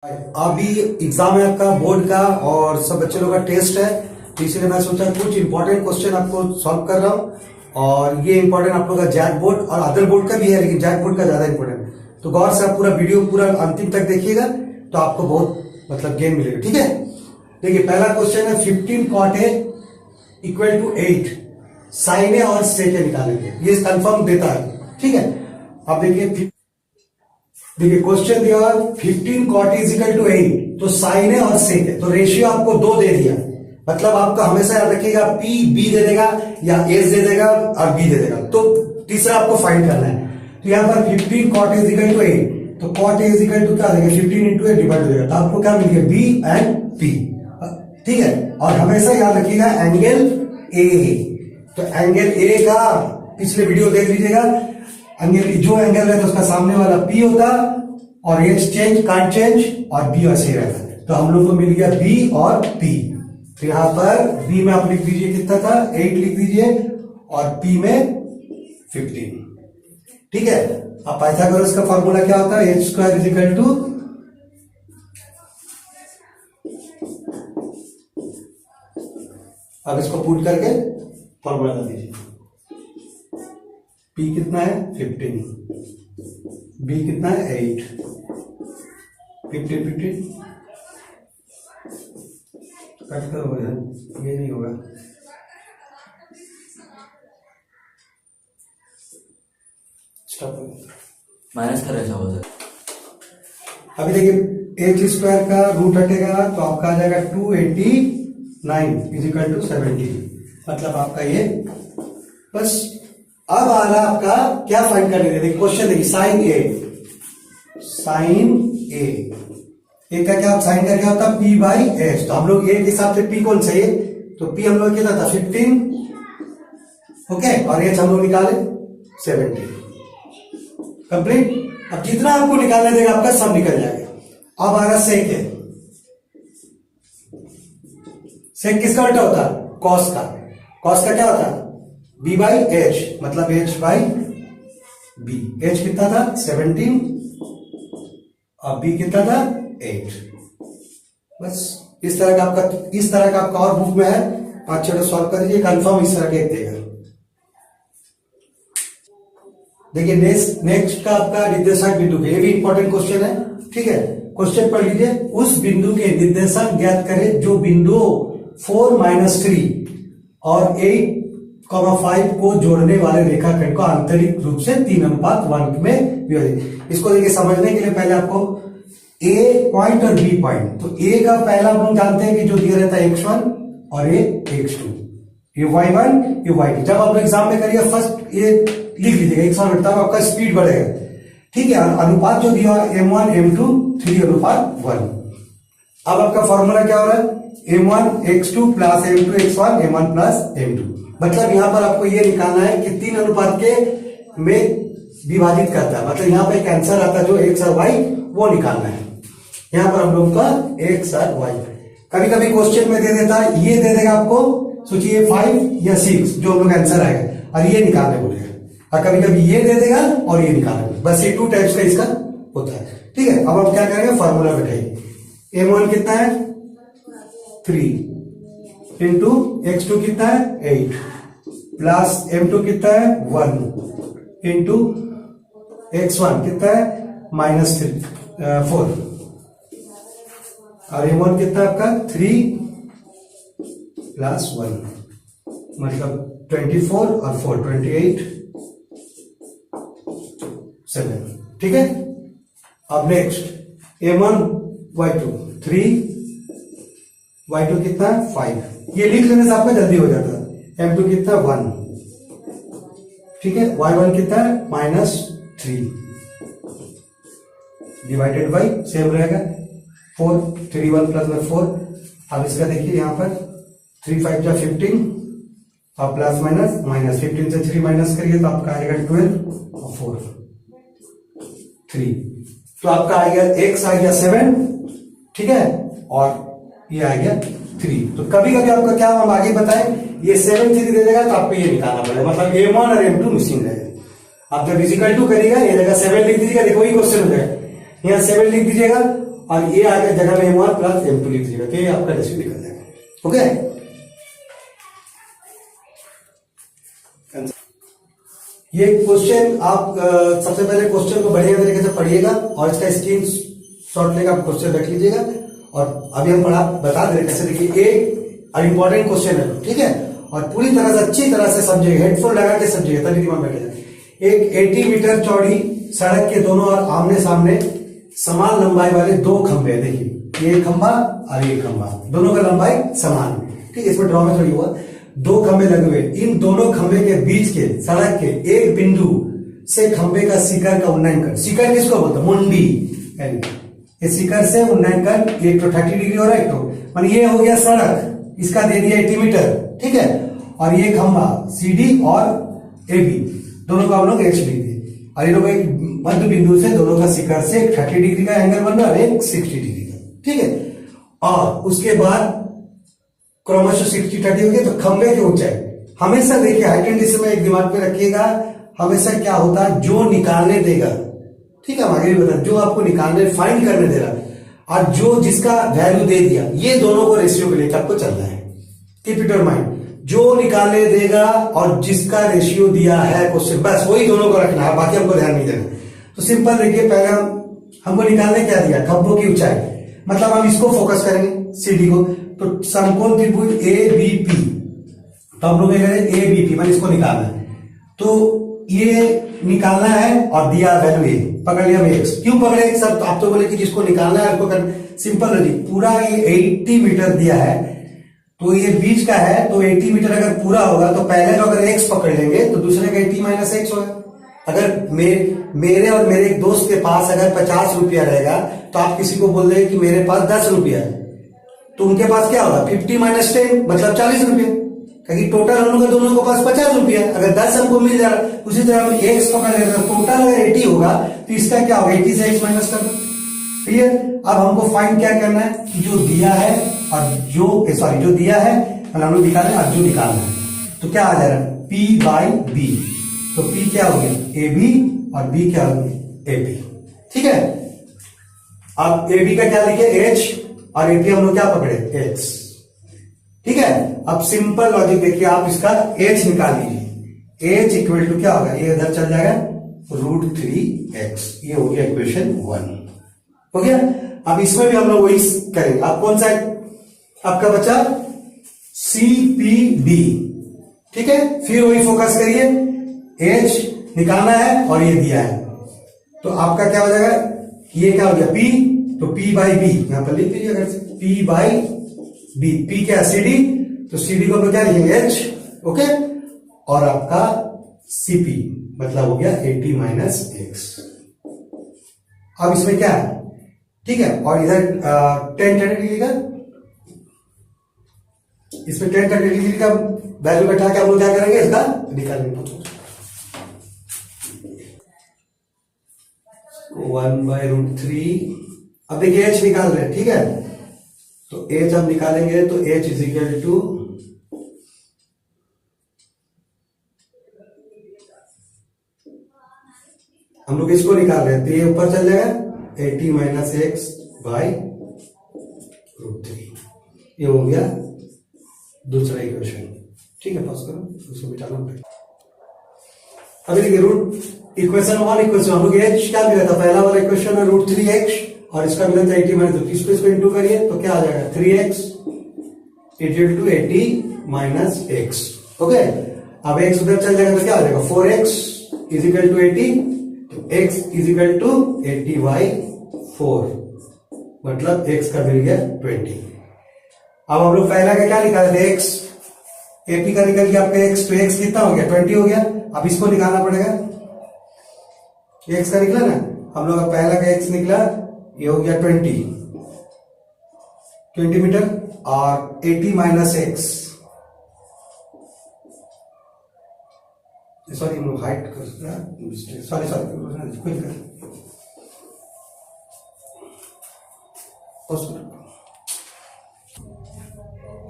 अभी एग्जाम है आपका बोर्ड का और सब बच्चे लोग का टेस्ट है, तो इसलिए मैं सोचा कुछ इंपॉर्टेंट क्वेश्चन आपको सॉल्व कर रहा हूँ। और ये इंपॉर्टेंट आप लोग का जैक बोर्ड और अदर बोर्ड का भी है, लेकिन जैक बोर्ड का ज्यादा इंपॉर्टेंट। तो गौर से आप पूरा वीडियो पूरा अंतिम तक देखिएगा तो आपको बहुत गेन मिलेगा। ठीक है, देखिए पहला क्वेश्चन है 15 cot A equal to 8 sine A और सेक ए निकालेंगे, ये कंफर्म देता है। ठीक है, अब देखिए क्वेश्चन दिया 15 cot A is equal to 8, तो साइन ए और सेक ए, तो रेशियो आपको 2 दे दिया। मतलब आपका हमेशा याद रखिएगा P B दे देगा या S दे देगा और B दे देगा, तो तीसरा आपको फाइंड करना है। तो यहां पर 15 cot A is equal to 8, तो cot A is equal to क्या देगा 15 इंटू 8 डिवाइड हो जाएगा, तो आपको क्या मिल गया B एंड P। ठीक है, और हमेशा याद रखिएगा एंगल A, तो एंगल A का पिछले वीडियो देख लीजिएगा, एंगल जो एंगल है तो उसका सामने वाला P होता और H चेंज कांट चेंज और B वैसे ही रहता। तो हम लोग को मिल गया B और P। तो यहां पर B में आप लिख दीजिए कितना था 8 लिख दीजिए और P में 15। ठीक है, अब पाइथागोरस का फॉर्मूला क्या होता है, h square is equal to अब इसको पुट करके फॉर्मूला लगा दीजिए। P कितना है 15, B कितना है 8, 15 कट करो यार, ये नहीं होगा। माइनस कर ऐसा होता है। अभी देखिए h स्क्वायर का रूट हटेगा तो आपका आ जाएगा 289 इज इक्वल टू 70, मतलब आपका ये बस। अब आ रहा आपका क्या फाइंड करने दे, क्वेश्चन देखिए साइन ए का क्या साइन का क्या होता है P बाई एच, तो हम लोग ए के हिसाब से P कौन चाहिए, तो P हम लोग कितना था 15, ओके, और एच हम लोग निकाले 70 कंप्लीट। अब जितना आपको निकालने देगा आपका सब निकल जाएगा। अब आ रहा सेक है, सेक किसका उल्टा होता है कॉस का, कॉस का क्या होता है B बाई एच, मतलब H बाई B। H कितना था 17 और B कितना था 8। बस इस तरह का आपका और बुक में है, 5-6 सॉल्व कर दीजिए, कंफर्म इस तरह के देगा। देखिए नेक्स्ट का आपका निर्देशांक बिंदु, ये भी इंपॉर्टेंट क्वेश्चन है। ठीक है, क्वेश्चन पढ़ लीजिए, उस बिंदु के निर्देशांक ज्ञात करें जो बिंदु 4-3 और 8,5 को जोड़ने वाले रेखाखंड को आंतरिक रूप से 3:1 में विभाजित। इसको देखिए समझने के लिए पहले आपको A पॉइंट और B पॉइंट, तो A का पहला हम जानते हैं कि जो दिया रहता है x1 और ये x2, ये y1 ये y2। जब आप एग्जाम में करिए फर्स्ट ये लिख लीजिएगा x1 बढ़ता है, आपका स्पीड बढ़ेगा। ठीक है, अनुपात जो दिया m1 m2 3:1। अब आपका फॉर्मूला क्या हो रहा है m1 x2 plus m2 x1 m1 plus m2, मतलब यहां पर आपको ये निकालना है कि 3 अनुपात के में विभाजित करता है, मतलब यहां पर एक आंसर आता है जो x और y वो निकालना है। यहां पर हम लोग का x और y, कभी कभी क्वेश्चन में दे देता है, ये दे देगा आपको, सोचिए 5 या 6 जो हम लोग आंसर आएगा और ये निकालने बोलेगा, और कभी कभी ये दे देगा और ये निकालने, बस ये 2 टाइप्स का इसका होता है। ठीक है, अब हम क्या करेंगे फॉर्मूला बैठाइए, m1 कितना है 3 इंटू x2 कितना है 8 प्लस m2 कितना है 1 इंटू x1 कितना है -4 और m1 कितना है आपका 3 प्लस 1, मतलब 24 और 4 28 7। ठीक है, अब नेक्स्ट m1 y2 3 y2 कितना 5, ये लिख लेने से आपका जल्दी हो जाता है। m2 कितना 1, ठीक है, y1 कितना -3 डिवाइडेड बाई सेम रहेगा 4 3 1 प्लस में 4। अब इसका देखिए यहां पर 3 5 जा 15 और प्लस माइनस 15 से 3 माइनस करिए तो आपका आएगा 12 और 4 3, तो आपका आ गया x आ गया 7। ठीक है, और ये आ गया 3। तो कभी कभी आपका क्या हम आगे बताएं, ये 7 3 दे देगा तो आपको ये निकालना पड़ेगा, मतलब m1 और m2 मिसिंग रहेगा। आप जब इजिकल टू करिएगा ये जगह 7 लिख दीजिएगा, देखो वही क्वेश्चन हो जाएगा, यहाँ 7 लिख दीजिएगा और ये आगे जगह में m1 प्लस m2 लिख दीजिएगा, तो ये आपका रेशियो निकल जाएगा। ओके, ये क्वेश्चन आप सबसे पहले क्वेश्चन को बढ़िया तरीके से पढ़िएगा और इसका स्क्रीन शॉट लेकर आप क्वेश्चन रख लीजिएगा। और अभी हम बता दे रहे कैसे। देखिए, एक इंपॉर्टेंट क्वेश्चन है, ठीक है, और पूरी तरह से अच्छी तरह से समझिएगा, हेडफोन लगा के समझिएगा, तभी दिमाग में बैठेगा। एक 80 मीटर चौड़ी सड़क के दोनों और आमने सामने समान लंबाई वाले दो खंभे, देखिए ये खंभा और ये खंभा, दोनों का लंबाई समान, ठीक है, इसमें ड्रॉ में थोड़ी हुआ, दो खंभे लगे हुए, इन दोनों खंभे के बीच के सड़क के एक बिंदु से खंभे का शिखर का उन्नयन कर, शिखर किसको बोलते हैं, मुंडी, ये शिखर से उन्नयन कर, एक तो 30 डिग्री हो रहा है, एक तो मान ये हो गया सड़क, इसका दे दिया 80 मीटर, ठीक है, और ये खंभा CD और AB दोनों का हम लोग H लिख दिए, और ये लोग एक मध्य बिंदु से दोनों का शिखर से एक 30 डिग्री का एंगल बन रहा है, एक 60 डिग्री का, ठीक है, और उसके बाद क्रमशः 60-30 हो गया। तो खंभे की ऊंचाई हमेशा देखिए, हाइट एंड डिस्टेंस में एक दिमाग में रखिएगा, हमेशा क्या होता है, जो निकालने देगा, ठीक है, हम आगे भी बता, जो आपको निकालने फाइंड करने दे रहा और जो जिसका वैल्यू दे दिया, ये दोनों को रेशियो को लेकर आपको चलना है। कीप इट इन माइंड, जो निकालने देगा और जिसका रेशियो दिया है क्वेश्चन, बस वही दोनों को रखना है, बाकी हमको ध्यान नहीं देना। तो सिंपल देखिए, पहले हमको निकालने क्या दिया, खंभों की ऊंचाई, मतलब हम इसको फोकस करेंगे CD को, तो समकोण त्रिभुज ABP, तो हम लोग ABP मान इसको निकालना है, तो ये निकालना है और दिया वैल्यू ए, पकड़ लिया x, क्यों पकड़े सब, तो आप तो बोले कि जिसको निकालना है उसको कर, सिंपल है जी, पूरा ये 80 मीटर दिया है, तो ये बीच का है, तो 80 मीटर अगर पूरा होगा तो पहले तो अगर x पकड़ लेंगे तो दूसरे का 80 माइनस x होगा। अगर मेरे और मेरे एक दोस्त के पास अगर 50 रुपया रहेगा, तो आप किसी को बोल देंगे कि मेरे पास 10 रुपया है, तो उनके पास क्या होगा, 50 माइनस 10 मतलब 40 रुपये, क्योंकि टोटल हम लोग दोनों के पास 50 रुपया, अगर 10 हमको मिल जा रहा है, उसी तरह हम x पकड़ लेते हैं, टोटल अगर 80 होगा तो इसका क्या होगा, 80 से x माइनस करना, क्लियर। अब हमको फाइंड क्या करना है, कि जो दिया है और जो दिया है हम लोग निकालना है और जो निकालना है, तो क्या आ जा रहा है, P/B, तो P क्या हो गया AB और B क्या हो गया AP, ठीक है। अब AB का क्या लिखे H और AP हम लोग क्या पकड़े X, ठीक है। अब सिंपल लॉजिक देखिए, आप इसका H निकाल लीजिए, H इक्वल टू क्या होगा, ये इधर चल जाएगा √3x, ये हो गया इक्वेशन 1, हो गया। अब इसमें भी हम लोग वही करेंगे, अब कौन सा आपका बचा CPD, ठीक है, फिर वही फोकस करिए, H निकालना है और ये दिया है, तो आपका क्या हो जाएगा, ये क्या हो गया P, तो P/B यहां पर लिख दीजिए, अगर P/B, P क्या CD, तो CD को हम लोग क्या लिखेंगे H, ओके, और आपका CP मतलब हो गया 80 माइनस x। अब इसमें क्या है, ठीक है, और इधर 10-30 डिग्री का, इसमें 10-30 डिग्री का वैल्यू बैठा के हम लोग क्या करेंगे, इसका निकालेंगे 1/√3। अब देखिए H निकाल रहे हैं, ठीक है, तो H अब निकालेंगे तो H इज इक्वल टू, हम लोग इसको निकाल रहे हैं, तो ये ऊपर चल जाएगा 80 माइनस x बाई √3, ये हो गया दूसरा इक्वेशन, ठीक है, पास करो, उसको मिटाना पड़ेगा। अभी देखिए इक्वेशन 1, इक्वेशन हम लोग H क्या मिला था, पहला वाला इक्वेशन है √3x और इसका मिला था 80 माइनस, इसको इसको इंटू करिए तो क्या आ जाएगा 3x equal to 80 minus x, okay. अब x उधर चल जाएगा तो क्या आ जाएगा 4x इज इक्वल टू 80, तो x इज इक्वल टू 80/4, मतलब x का मिल गया 20। अब हम लोग पहला का क्या निकाले थे, x, AP का निकल गया आपका x, तो x कितना हो गया 20 हो गया। अब इसको निकालना पड़ेगा, x का निकला ना, हम लोग पहला का x निकला, ये हो गया 20 मीटर, और 80 माइनस x, सॉरी हाइट कर, सॉरी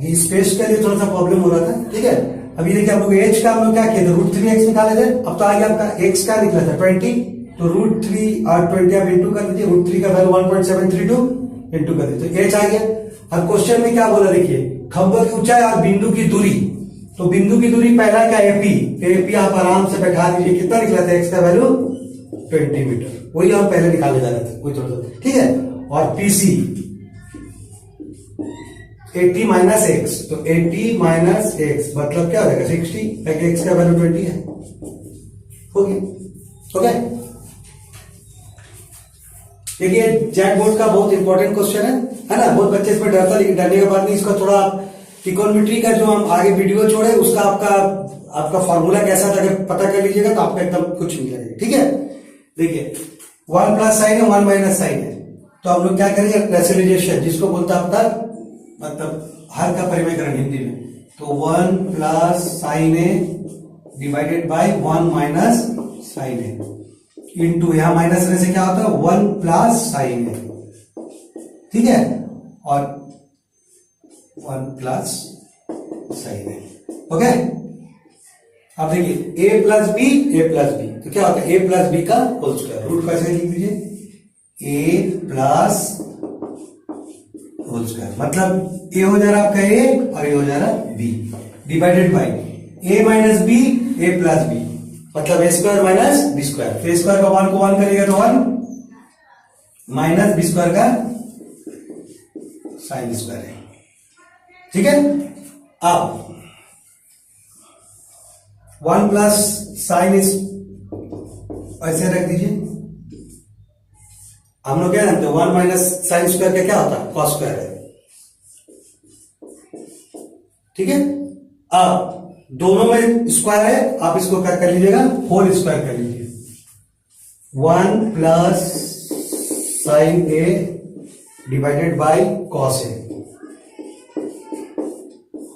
ये स्पेस के लिए थोड़ा सा प्रॉब्लम हो रहा था, ठीक है। अभी देखिए हम लोग h का हम लोग क्या किया था, √3x निकाले थे, अब तो आगे आपका x का निकला था 20, तो √3 और 20 आप इंटू कर दीजिए, √3 का वैल्यू 1.732 इंटू कर दिया, तो एच आ गया। अब क्वेश्चन में क्या बोला देखिए, खंभे की ऊंचाई और बिंदु की दूरी। तो बिंदु की दूरी पहला क्या एपी, एपी आप आराम से बैठा दीजिए, कितना निकला था एक्स का वैल्यू 20 मीटर, वही हम पहले निकाले जा रहे थे, कोई थोड़ा सा, ठीक है। और पीसी 80 माइनस एक्स, तो 80 माइनस एक्स मतलब क्या हो जाएगा 60, ताकि एक्स का वैल्यू 20 है, हो गया। ओके, देखिए जैक बोर्ड का बहुत इंपॉर्टेंट क्वेश्चन है ना। बहुत बच्चे इसमें डरता, लेकिन डरने के बाद नहीं, इसका थोड़ा ट्रिकोनोमेट्री का जो हम आगे वीडियो छोड़े उसका आपका फॉर्मूला कैसा था, अगर पता कर लीजिएगा तो आपका एकदम कुछ नहीं लगेगा, ठीक है। देखिए 1 प्लस साइन है, 1 माइनस साइन है, तो हम लोग क्या करेंगे, रेशनलाइजेशन जिसको बोलता है आपका मतलब हर का परिमेयकरण हिंदी में, तो 1 plus sine A divided by 1 minus sine A into, यहां माइनस रहने से क्या होता है 1 प्लस साइन ए, ठीक है, और 1 प्लस साइन ए। ओके, अब देखिए a plus B, A plus B, तो क्या होता है a प्लस बी का होल स्क्वायर, रूट कैसे लिख दीजिए a प्लस होल स्क्वायर, मतलब a हो जा रहा आपका a और ये हो जा रहा b, divided by a minus B, A plus B, मतलब A square minus B square, A square का 1 को 1 करेगा तो 1 माइनस बी स्क्वायर का साइन स्क्वायर है, ठीक है। अब 1 प्लस साइन इस ऐसे रख दीजिए, हम लोग क्या जानते हैं 1 माइनस साइन स्क्वायर का क्या होता है कॉस स्क्वायर है, ठीक है। अब दोनों में स्क्वायर है, आप इसको क्या कर लीजिएगा होल स्क्वायर कर लीजिए, 1 plus sine A divided by cos A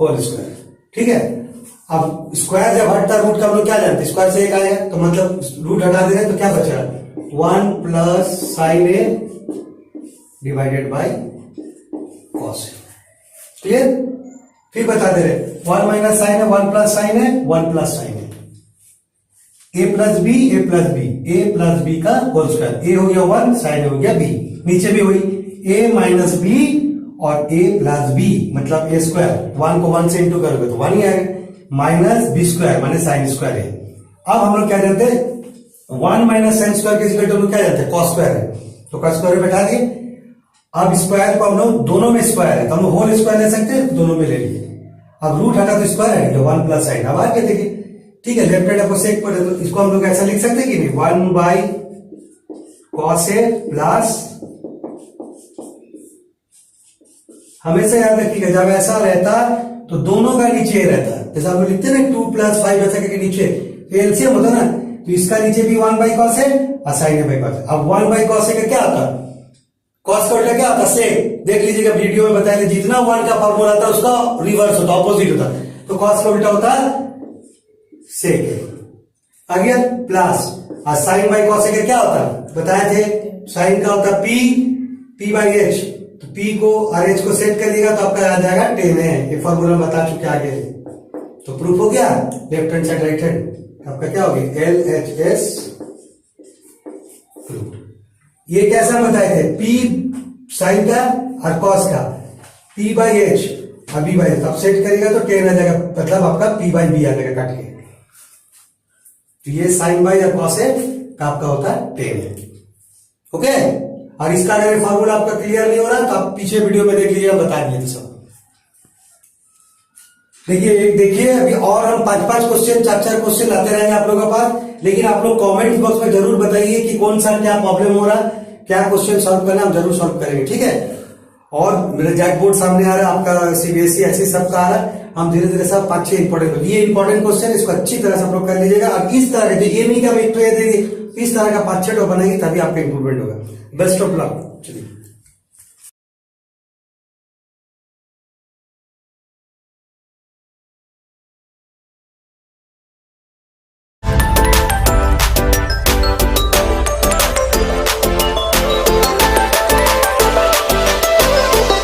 whole square, ठीक है। अब स्क्वायर जब हटता है रूट का, हम लोग क्या जानते हैं स्क्वायर से एक आएगा, तो मतलब रूट हटा दे रहे तो क्या बचा 1 plus sine A divided by cos A, clear. फिर बता दे रहे 1 माइनस साइन है, 1 प्लस साइन है, 1 प्लस साइन है, ए plus B, A plus B, A plus B का होल स्क्वायर, ए हो गया 1, साइन हो गया बी, नीचे भी हुई ए माइनस बी और ए प्लस बी, मतलब ए स्क्वायर, 1 को 1 से इंटू करोगे तो 1 ही आएगा, minus B square minus sine square है। अब हम लोग क्या जानते हैं 1 माइनस साइन स्क्वायर के इक्वल टू हम लोग क्या जानते हैं कॉस स्क्वायर है, तो कॉस स्क्वायर बैठा दिए। अब स्क्वायर को हम लोग दोनों में स्क्वायर है, तो हम लोग होल स्क्वायर ले सकते हैं, दोनों में ले लिए। अब रूट हटा तो स्क्वायर है, जो 1 प्लस साइन, अब आ गया देखिए, ठीक है। लेफ्ट हैंड आपको सेक पड़े, तो इसको हम लोग ऐसा लिख सकते हैं कि नहीं 1 बाई कॉस ए प्लस, हमेशा याद रखिएगा जब ऐसा रहता तो दोनों का नीचे रहता है, जैसे आप लोग लिखते हैं ना 2 प्लस 5 ऐसा करके नीचे एलसीएम होता ना, तो इसका नीचे भी 1 बाई कॉस है और साइन ए बाई कॉस है। अब 1 बाई कॉस का क्या होता है, कॉस का उल्टा क्या होता है सेक, देख लीजिएगा वीडियो में बताया जितना 1 का फॉर्मूला था उसका रिवर्स होता ऑपोजिट होता, तो कॉस का उल्टा होता सेक है, आ गया प्लस। और साइन बाई कॉस का क्या होता बताए थे, साइन का होता पी बाई एच, तो P को और H को सेट करिएगा तो आपका आ जाएगा 10 है, ये फॉर्मूला बता चुके आगे, तो प्रूफ हो गया left hand side right hand, आपका क्या हो गया LHS प्रूफ। ये कैसा बताए थे P साइन का और कॉस का, P बाई एच और B बाई एच, अब सेट करिएगा तो 10 आ जाएगा, मतलब आपका P बाई B आ जाएगा काट के, तो ये साइन बाई और कॉस का आपका होता है 10 है, ओके। और इसका अगर फॉर्मूला आपका क्लियर नहीं हो रहा तो आप पीछे वीडियो में देख लीजिए, हम बता दिए सब। देखिए अभी और हम 5-5 क्वेश्चन 4-4 क्वेश्चन लाते रहेंगे आप लोगों के पास, लेकिन आप लोग कमेंट बॉक्स में जरूर बताइए कि कौन सा क्या प्रॉब्लम हो रहा, क्या क्वेश्चन सॉल्व करना, हम जरूर सॉल्व करेंगे, ठीक है। और मेरा जैक बोर्ड सामने आ रहा है, आपका सीबीएसई ऐसे सबका आ रहा है, हम धीरे धीरे सब 5-6 इंपॉर्टेंट, ये इंपॉर्टेंट क्वेश्चन इसको अच्छी तरह से आप लोग कर लीजिएगा, और इस तरह के ये नहीं कि हम एक तो ये देंगे, इस तरह का 5-6 बनाएंगे तभी आपका इंप्रूवमेंट होगा। Best of luck.